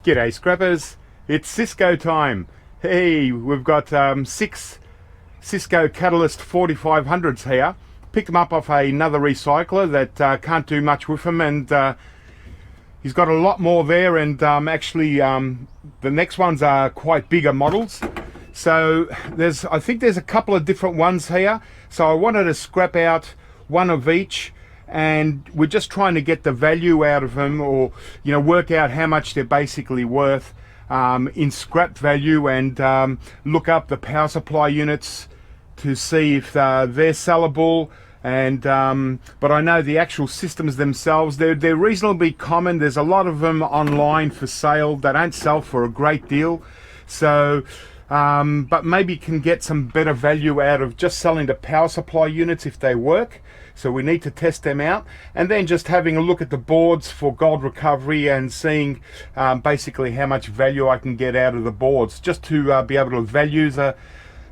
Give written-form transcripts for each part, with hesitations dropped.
G'day scrappers, it's Cisco time. Hey, we've got 6 Cisco Catalyst 4500s here. Picked them up off another recycler that can't do much with them, and he's got a lot more there, and actually the next ones are quite bigger models. So I think there's a couple of different ones here, so I wanted to scrap out one of each, and we're just trying to get the value out of them, or work out how much they're basically worth in scrap value, and look up the power supply units to see if they're sellable. And but I know the actual systems themselves, they're reasonably common. There's a lot of them online for sale. They don't sell for a great deal, so but maybe can get some better value out of just selling the power supply units if they work. So we need to test them out, and then just having a look at the boards for gold recovery and seeing basically how much value I can get out of the boards, just to be able to value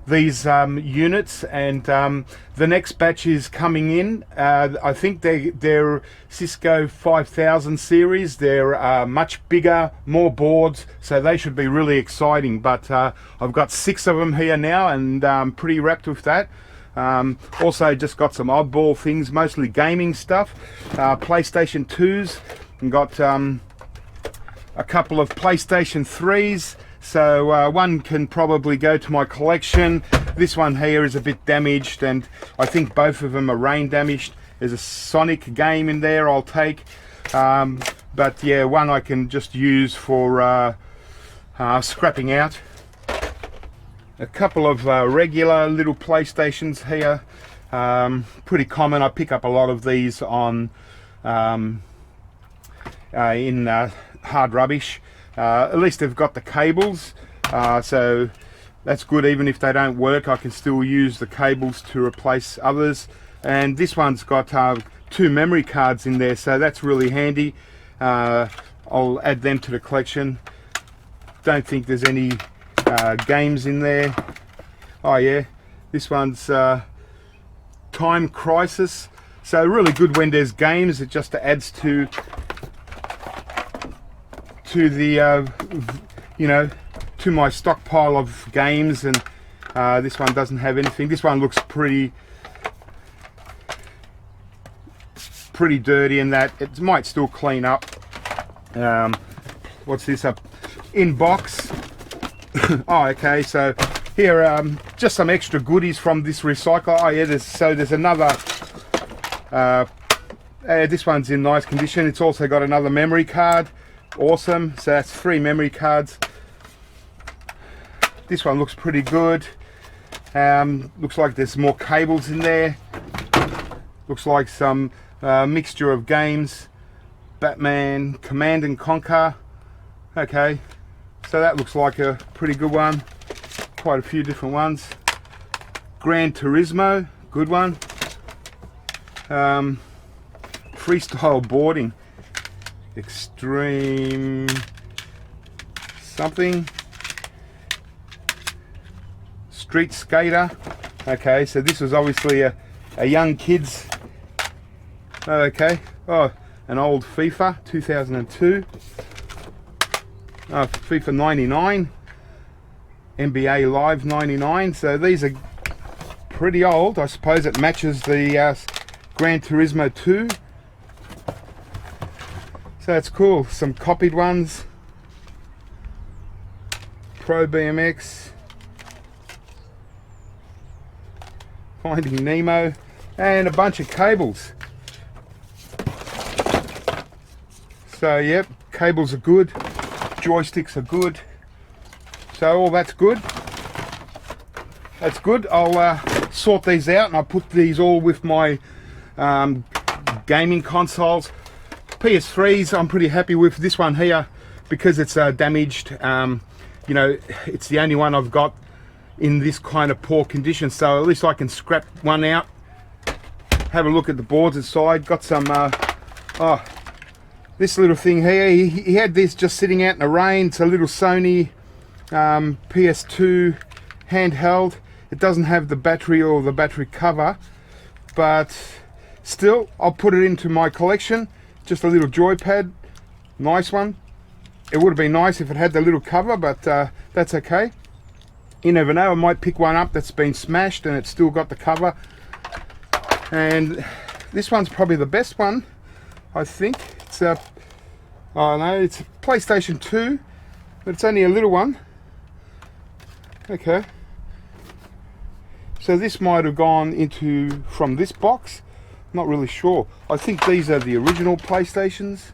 these units. And the next batch is coming in. I think they're Cisco 5000 series. They're much bigger, more boards, so they should be really exciting. But I've got 6 of them here now, and I'm pretty wrapped with that. Also just got some oddball things, mostly gaming stuff, PlayStation 2s, and got a couple of PlayStation 3s. So one can probably go to my collection. This one here is a bit damaged, and I think both of them are rain damaged. There's a Sonic game in there I'll take, but yeah, one I can just use for scrapping out. A couple of regular little PlayStations here, pretty common. I pick up a lot of these on in hard rubbish. At least they've got the cables, so that's good. Even if they don't work, I can still use the cables to replace others. And this one's got 2 memory cards in there, so that's really handy. I'll add them to the collection. Don't think there's any games in there. Oh yeah, this one's Time Crisis, so really good when there's games. It just adds to the to my stockpile of games. And this one doesn't have anything. This one looks pretty dirty, in that it might still clean up. What's this, up in box? Oh, okay, so here just some extra goodies from this recycler. Oh yeah, there's another this one's in nice condition. It's also got another memory card. Awesome, so that's 3 memory cards. This one looks pretty good. Looks like there's more cables in there. Looks like some mixture of games. Batman, Command and Conquer. Okay, so that looks like a pretty good one. Quite a few different ones. Gran Turismo, good one. Freestyle boarding. Extreme something. Street Skater. Okay, so this was obviously a young kid's. Okay. Oh, an old FIFA 2002. FIFA 99, NBA Live 99. So these are pretty old. I suppose it matches the Gran Turismo 2. So that's cool. Some copied ones. Pro BMX, Finding Nemo, and a bunch of cables. So yep, cables are good. Joysticks are good, so all that's good. That's good. I'll sort these out, and I'll put these all with my gaming consoles. PS3s I'm pretty happy with. This one here, because it's damaged, it's the only one I've got in this kind of poor condition, so at least I can scrap one out, have a look at the boards inside. Got some this little thing here, he had this just sitting out in the rain. It's a little Sony PS2 handheld. It doesn't have the battery or the battery cover, but still I'll put it into my collection. Just a little joypad, nice one. It would have been nice if it had the little cover, but that's okay. You never know, I might pick one up that's been smashed and it's still got the cover. And this one's probably the best one, I think. It's a, oh no, it's a PlayStation 2, but it's only a little one. Okay. So this might have gone into from this box. Not really sure. I think these are the original PlayStations.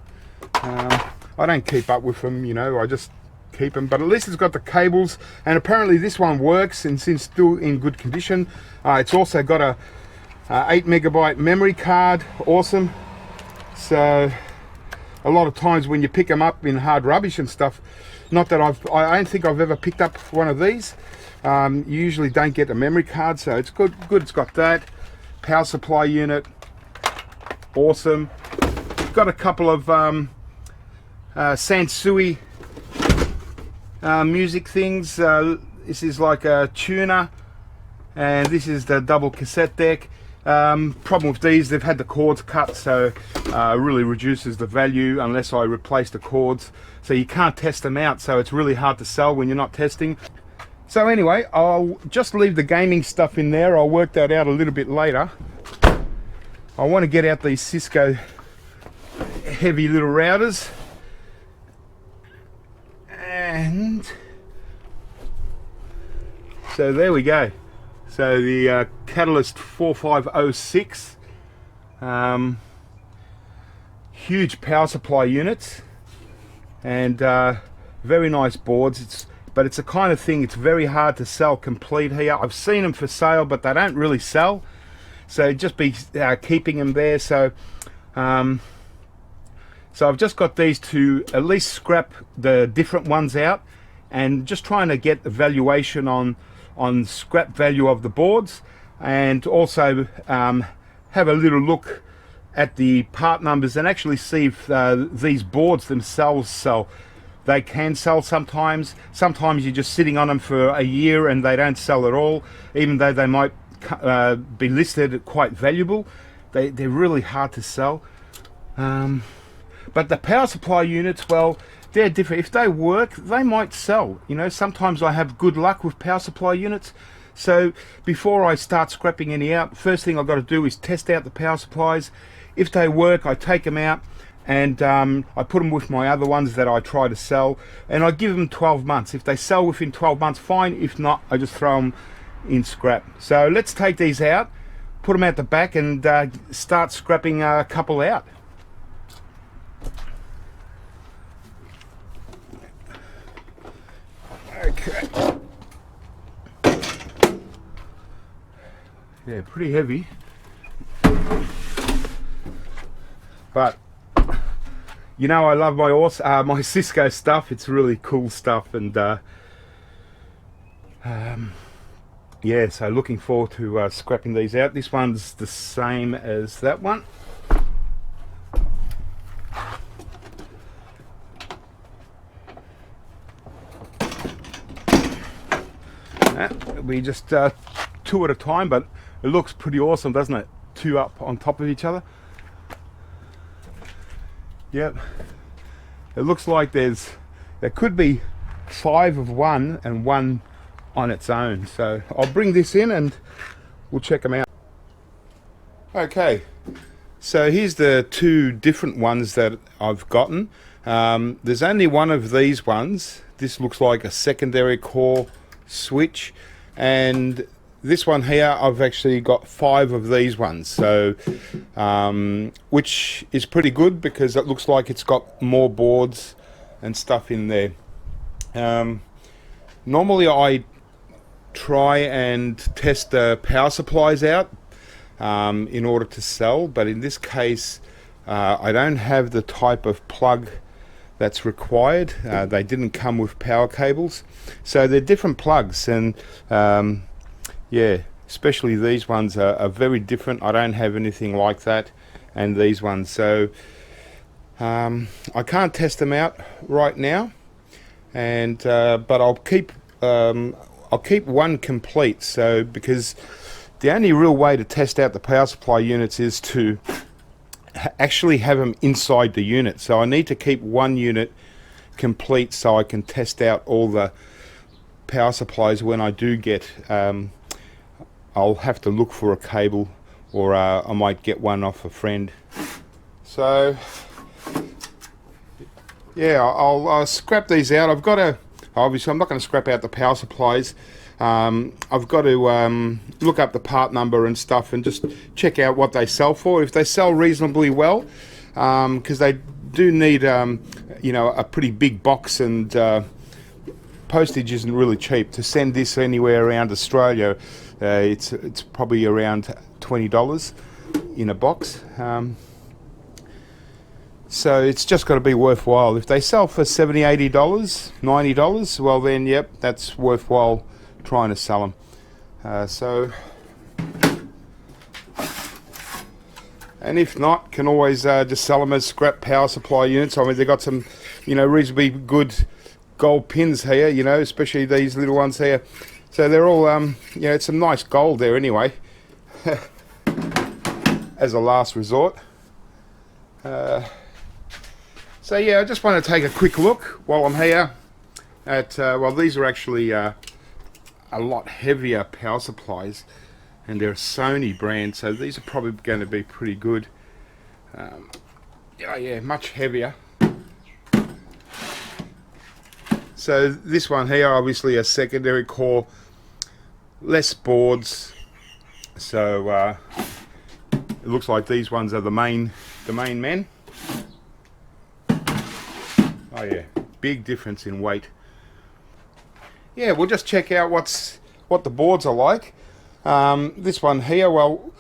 I don't keep up with them, you know, I just keep them, but at least it's got the cables, and apparently this one works and seems still in good condition. It's also got a 8 megabyte memory card. Awesome. So a lot of times when you pick them up in hard rubbish and stuff, not that I don't think I've ever picked up one of these. You usually don't get a memory card, so it's good. It's got that power supply unit. Awesome. Got a couple of Sansui music things. This is like a tuner, and this is the double cassette deck. Problem with these, they've had the cords cut, so really reduces the value unless I replace the cords. So you can't test them out, so it's really hard to sell when you're not testing. So anyway, I'll just leave the gaming stuff in there. I'll work that out a little bit later. I want to get out these Cisco heavy little routers. And so there we go. So the Catalyst 4506, huge power supply units, and very nice boards. But it's a kind of thing, it's very hard to sell complete here. I've seen them for sale, but they don't really sell. So just be keeping them there. So so I've just got these to at least scrap the different ones out, and just trying to get the valuation on scrap value of the boards, and also have a little look at the part numbers and actually see if these boards themselves sell. They can sell sometimes. Sometimes you're just sitting on them for a year and they don't sell at all, even though they might be listed quite valuable. They're really hard to sell. But the power supply units, well, they're different. If they work, they might sell. You know, sometimes I have good luck with power supply units. So before I start scrapping any out, first thing I've got to do is test out the power supplies. If they work, I take them out, and I put them with my other ones that I try to sell, and I give them 12 months. If they sell within 12 months, fine. If not, I just throw them in scrap. So let's take these out, put them out the back, and start scrapping a couple out. Okay. Yeah, pretty heavy, but you know, I love my Cisco stuff. It's really cool stuff, and yeah, so looking forward to scrapping these out. This one's the same as that one. We just two at a time, but it looks pretty awesome, doesn't it? Two up on top of each other. Yep. It looks like there could be 5 of one and one on its own. So I'll bring this in and we'll check them out. Okay, so here's the 2 different ones that I've gotten. There's only one of these ones. This looks like a secondary core switch, and this one here I've actually got 5 of these ones, so which is pretty good because it looks like it's got more boards and stuff in there. Normally I try and test the power supplies out in order to sell, but in this case I don't have the type of plug that's required. They didn't come with power cables, so they're different plugs, and yeah, especially these ones are very different. I don't have anything like that, and these ones, so I can't test them out right now, and but I'll keep one complete, so because the only real way to test out the power supply units is to actually have them inside the unit. So I need to keep one unit complete so I can test out all the power supplies when I do get. I'll have to look for a cable, or I might get one off a friend. So yeah, I'll scrap these out. I've got to, obviously I'm not going to scrap out the power supplies. I've got to look up the part number and stuff and just check out what they sell for. If they sell reasonably well, because they do need you know, a pretty big box, and postage isn't really cheap. To send this anywhere around Australia, it's probably around $20 in a box. So it's just got to be worthwhile. If they sell for $70, $80, $90, well then, yep, that's worthwhile trying to sell them. And if not, can always just sell them as scrap power supply units. I mean, they've got some, you know, reasonably good gold pins here, you know, especially these little ones here. So they're all, you know, it's some nice gold there anyway, as a last resort. So yeah, I just want to take a quick look while I'm here at, well, these are actually a lot heavier power supplies, and they're a Sony brand, so these are probably going to be pretty good. Yeah, much heavier. So this one here, obviously a secondary core, less boards, so it looks like these ones are the main men. Oh yeah, big difference in weight. Yeah, we'll just check out what the boards are like. This one here, well,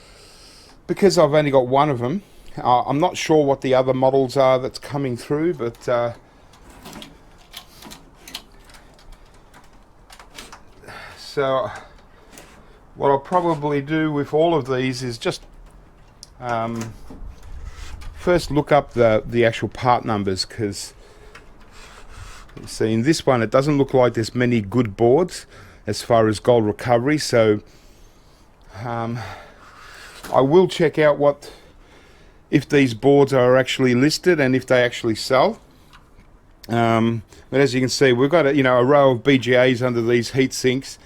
because I've only got one of them, I'm not sure what the other models are that's coming through, but so what I'll probably do with all of these is just first look up the actual part numbers, because you see in this one it doesn't look like there's many good boards as far as gold recovery, so I will check out if these boards are actually listed and if they actually sell. But as you can see, we've got a row of BGAs under these heat sinks,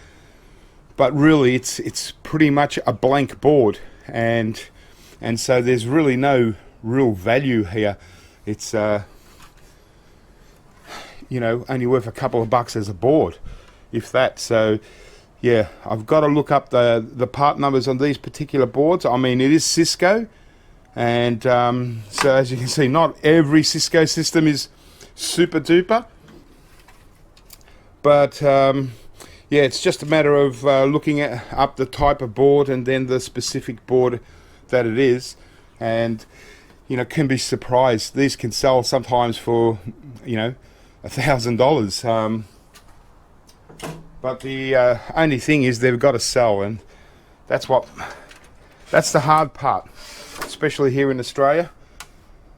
but really it's pretty much a blank board, and so there's really no real value here. It's you know, only worth a couple of bucks as a board, if that. So yeah, I've got to look up the part numbers on these particular boards. I mean, it is Cisco, and so as you can see, not every Cisco system is super duper, but yeah, it's just a matter of looking up the type of board and then the specific board that it is, and you know, can be surprised. These can sell sometimes for, you know, $1,000. But the only thing is they've got to sell, and that's the hard part, especially here in Australia.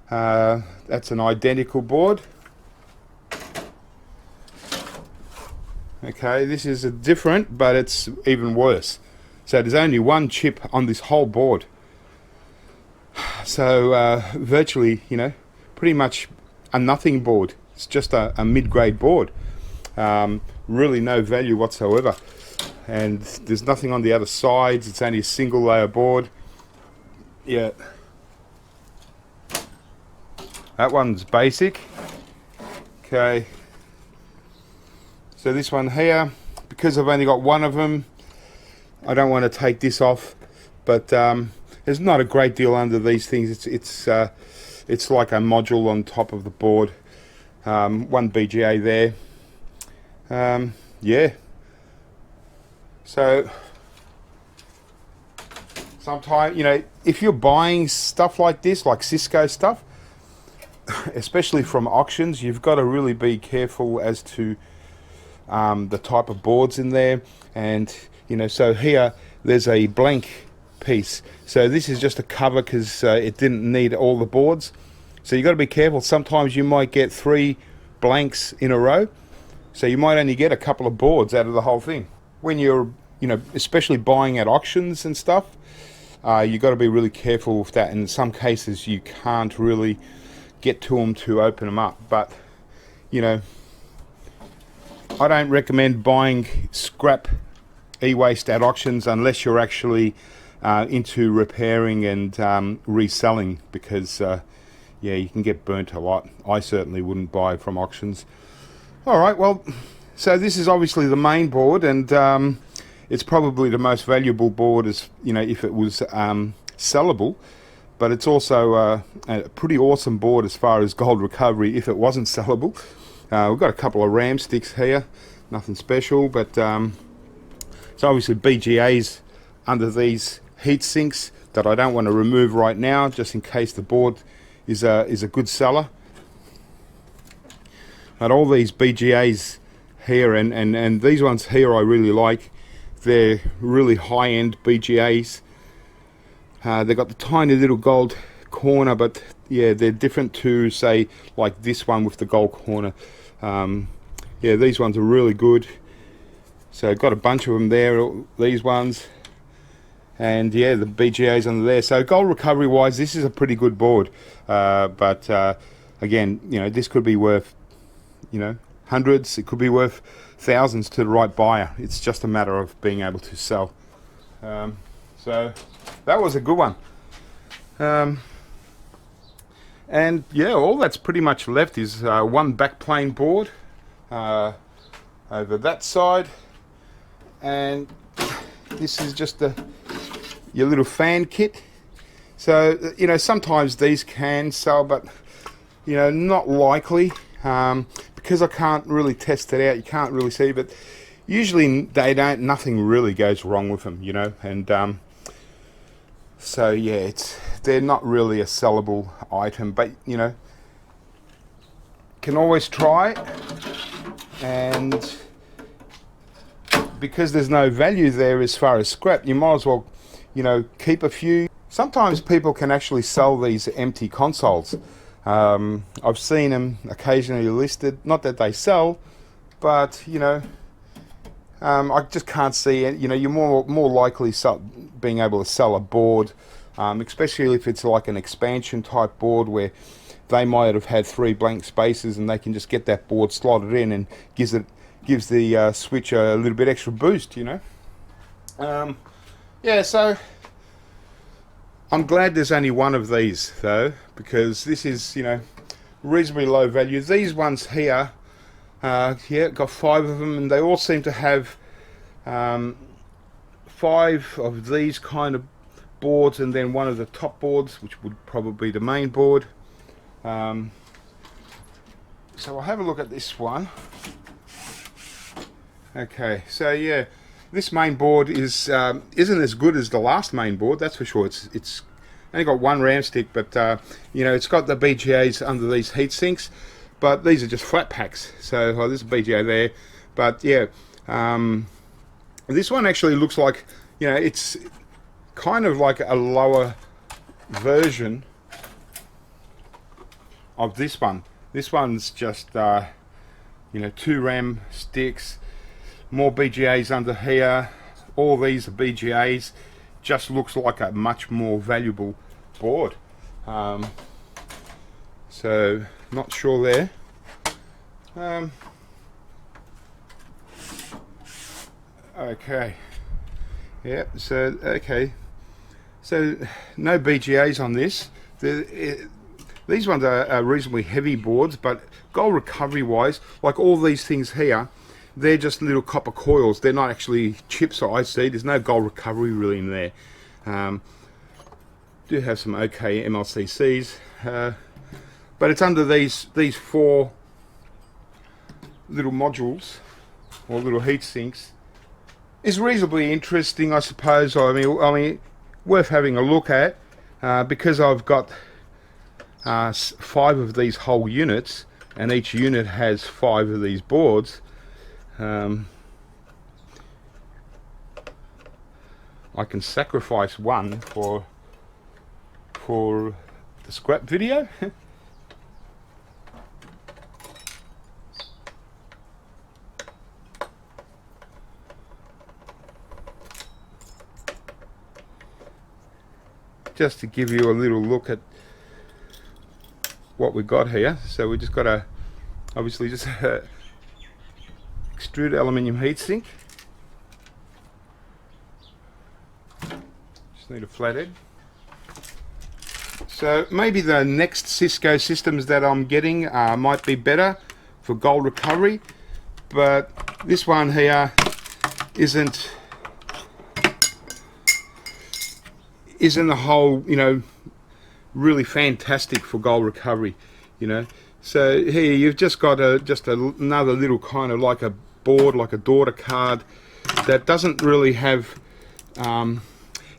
That's an identical board. Okay, this is a different, but it's even worse. So there's only one chip on this whole board. So virtually, you know, pretty much a nothing board. It's just a mid-grade board. Really no value whatsoever. And there's nothing on the other sides. It's only a single layer board. Yeah. That one's basic. Okay. So this one here, because I've only got one of them, I don't want to take this off, but there's not a great deal under these things. It's like a module on top of the board. One BGA there. Yeah. So sometimes, you know, if you're buying stuff like this, like Cisco stuff, especially from auctions, you've got to really be careful as to the type of boards in there. And you know, so here there's a blank piece, so this is just a cover because it didn't need all the boards. So you got to be careful. Sometimes you might get 3 blanks in a row, so you might only get a couple of boards out of the whole thing. When you're, you know, especially buying at auctions and stuff, you got to be really careful with that. In some cases you can't really get to them to open them up, but you know, I don't recommend buying scrap e-waste at auctions unless you're actually into repairing and reselling, because yeah, you can get burnt a lot. I certainly wouldn't buy from auctions. Alright, well, so this is obviously the main board, and it's probably the most valuable board, as you know, if it was sellable, but it's also a pretty awesome board as far as gold recovery if it wasn't sellable. We've got a couple of ram sticks here, nothing special, but it's obviously BGAs under these heat sinks that I don't want to remove right now, just in case the board is a good seller. But all these BGAs here, and these ones here I really like. They're really high-end BGAs. They've got the tiny little gold corner, but yeah, they're different to, say, like this one with the gold corner. Yeah, these ones are really good. So I've got a bunch of them there, these ones. And yeah, the BGA's under there. So gold recovery wise, this is a pretty good board. But again, you know, this could be worth, you know, hundreds. It could be worth thousands to the right buyer. It's just a matter of being able to sell. So that was a good one. And yeah, all that's pretty much left is one backplane board over that side, and this is just your little fan kit. So you know, sometimes these can sell, but you know, not likely, because I can't really test it out. You can't really see, but usually they don't. Nothing really goes wrong with them, you know, and so yeah, they're not really a sellable item, but you know, can always try. And because there's no value there as far as scrap, you might as well, you know, keep a few. Sometimes people can actually sell these empty consoles. I've seen them occasionally listed, not that they sell, but you know, I just can't see it. You know, you're more likely being able to sell a board, especially if it's like an expansion type board where they might have had 3 blank spaces and they can just get that board slotted in and gives the switch a little bit extra boost, you know. Yeah, so I'm glad there's only one of these though, because this is, you know, reasonably low value. These ones here, yeah, got 5 of them, and they all seem to have 5 of these kind of boards, and then one of the top boards, which would probably be the main board. So I'll have a look at this one. Okay, so yeah, this main board is isn't as good as the last main board, that's for sure. It's only got 1 ram stick, but you know, it's got the BGAs under these heat sinks, but these are just flat packs. So there's a BGA there, but yeah, this one actually looks like, you know, it's kind of like a lower version of this one. This one's just you know, 2 ram sticks, more BGAs under here. All these are BGAs. Just looks like a much more valuable board. So not sure there. Okay. Yeah. So okay. So no BGAs on this. These ones are reasonably heavy boards, but gold recovery wise, like all these things here, they're just little copper coils. They're not actually chips or IC. There's no gold recovery really in there. Do have some okay MLCCs, but it's under these 4 little modules or little heat sinks. It's reasonably interesting, I suppose. I mean, worth having a look at, because I've got 5 of these whole units, and each unit has 5 of these boards. I can sacrifice one for the scrap video. Just to give you a little look at what we got here. So we just got a obviously just extruded aluminium heatsink. Just need a flathead. So maybe the next Cisco systems that I'm getting might be better for gold recovery, but this one here isn't the whole, you know, really fantastic for gold recovery, you know. So here you've just got another little kind of like a board, like a daughter card that doesn't really have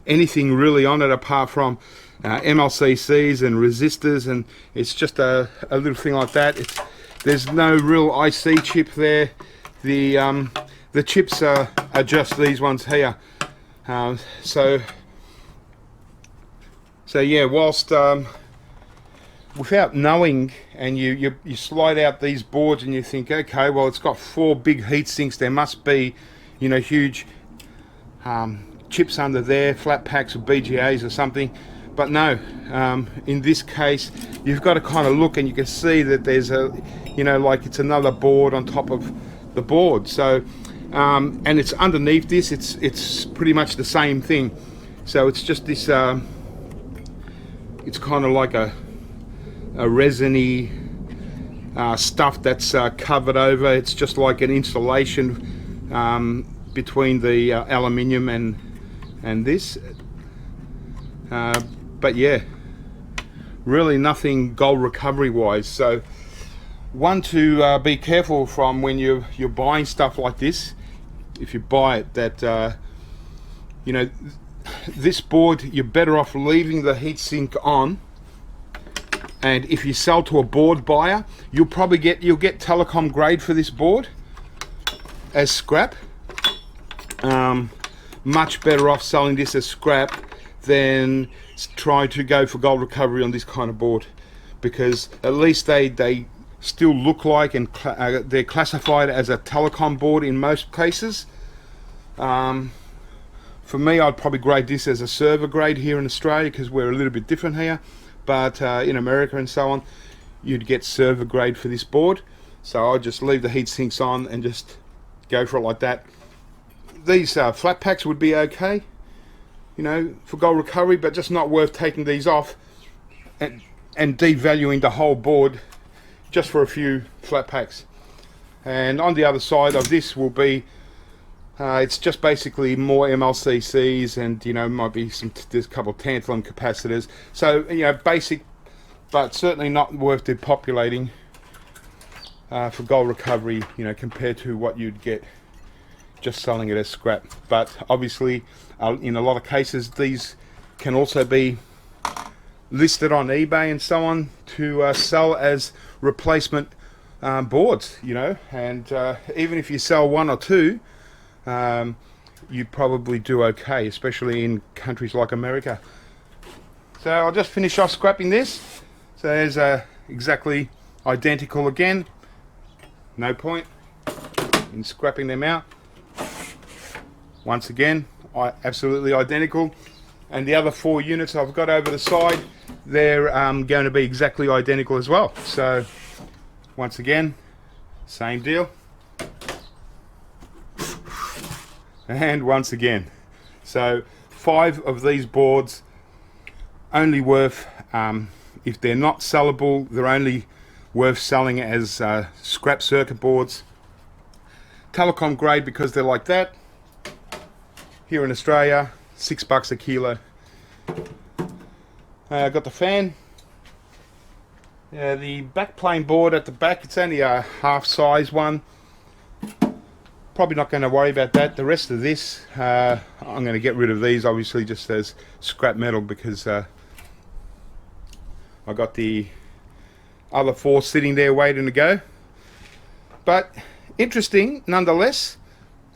anything really on it apart from MLCCs and resistors, and it's just a little thing like that. There's no real IC chip there. The chips are just these ones here. So yeah, whilst without knowing, and you slide out these boards and you think, okay, well, it's got 4 big heat sinks, there must be, you know, huge chips under there, flat packs of BGAs or something. But no, in this case you've got to kind of look and you can see that there's a, you know, like it's another board on top of the board. So and it's underneath this, it's pretty much the same thing. So it's just this it's kind of like a resiny stuff that's covered over. It's just like an insulation between the aluminium and this. But yeah, really nothing gold recovery wise. So one to be careful from when you're buying stuff like this, if you buy it, that you know, this board, you're better off leaving the heatsink on, and if you sell to a board buyer, you'll get telecom grade for this board as scrap. Much better off selling this as scrap than try to go for gold recovery on this kind of board, because at least they still look like, and they're classified as a telecom board in most cases. For me, I'd probably grade this as a server grade here in Australia, because we're a little bit different here, but in America and so on, you'd get server grade for this board. So I'd just leave the heat sinks on and just go for it like that. These flat packs would be okay, you know, for gold recovery, but just not worth taking these off and devaluing the whole board just for a few flat packs. And on the other side of this will be it's just basically more MLCCs, and you know, might be there's a couple of tantalum capacitors. So you know, basic, but certainly not worth depopulating for gold recovery, you know, compared to what you'd get just selling it as scrap. But obviously in a lot of cases these can also be listed on eBay and so on to sell as replacement boards, you know, and even if you sell 1 or 2, you probably do okay, especially in countries like America. So I'll just finish off scrapping this. So there's exactly identical again, no point in scrapping them out. Once again, absolutely identical, and the other 4 units I've got over the side, they're going to be exactly identical as well. So once again, same deal, and once again. So 5 of these boards only worth, if they're not sellable, they're only worth selling as scrap circuit boards, telecom grade, because they're like that. Here in Australia, $6 a kilo. Got the fan. The backplane board at the back, it's only a half size one. Probably not going to worry about that. The rest of this, I'm going to get rid of these, obviously, just as scrap metal, because I got the other 4 sitting there waiting to go. But interesting nonetheless.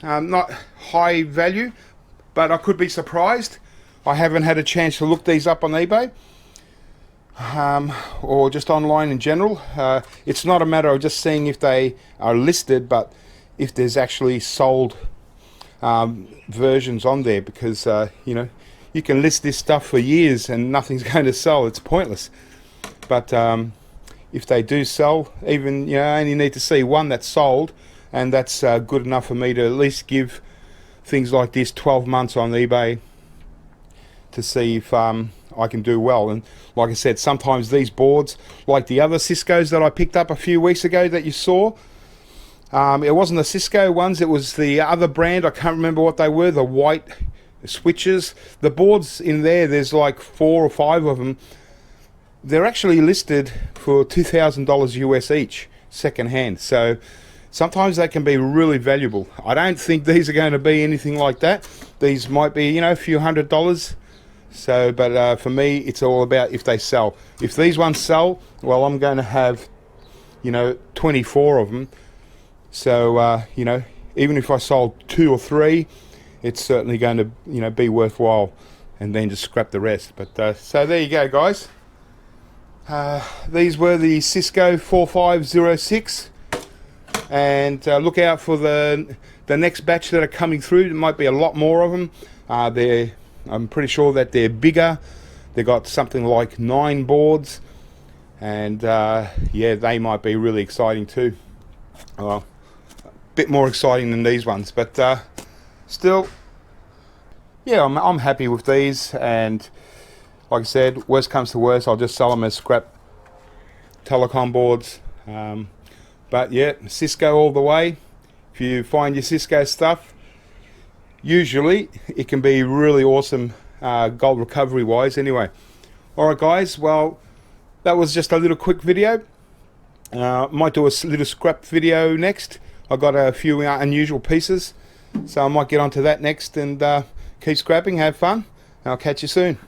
Not high value, but I could be surprised. I haven't had a chance to look these up on eBay or just online in general. It's not a matter of just seeing if they are listed, but if there's actually sold versions on there, because you know, you can list this stuff for years and nothing's going to sell. It's pointless. But if they do sell, even, you know, I only need to see one that's sold, and that's good enough for me to at least give things like this 12 months on eBay to see if I can do well. And like I said, sometimes these boards, like the other Cisco's that I picked up a few weeks ago that you saw, it wasn't the Cisco ones, it was the other brand, I can't remember what they were, the white switches. The boards in there, there's like 4 or 5 of them. They're actually listed for $2,000 US each, second hand. So sometimes they can be really valuable. I don't think these are going to be anything like that. These might be, you know, a few $100s. So, but for me, it's all about if they sell. If these ones sell, well, I'm going to have, you know, 24 of them. So, you know, even if I sold 2 or 3, it's certainly going to, you know, be worthwhile, and then just scrap the rest. But so there you go, guys. These were the Cisco 4506, and look out for the next batch that are coming through. There might be a lot more of them. I'm pretty sure that they're bigger. They've got something like 9 boards, and yeah, they might be really exciting too. Well, a bit more exciting than these ones, but still, yeah, I'm happy with these. And like I said, worst comes to worst, I'll just sell them as scrap telecom boards. But yeah, Cisco all the way. If you find your Cisco stuff, usually it can be really awesome gold recovery wise anyway. Alright guys, well, that was just a little quick video. Might do a little scrap video next. I got a few unusual pieces, so I might get onto that next and keep scrapping, have fun. I'll catch you soon.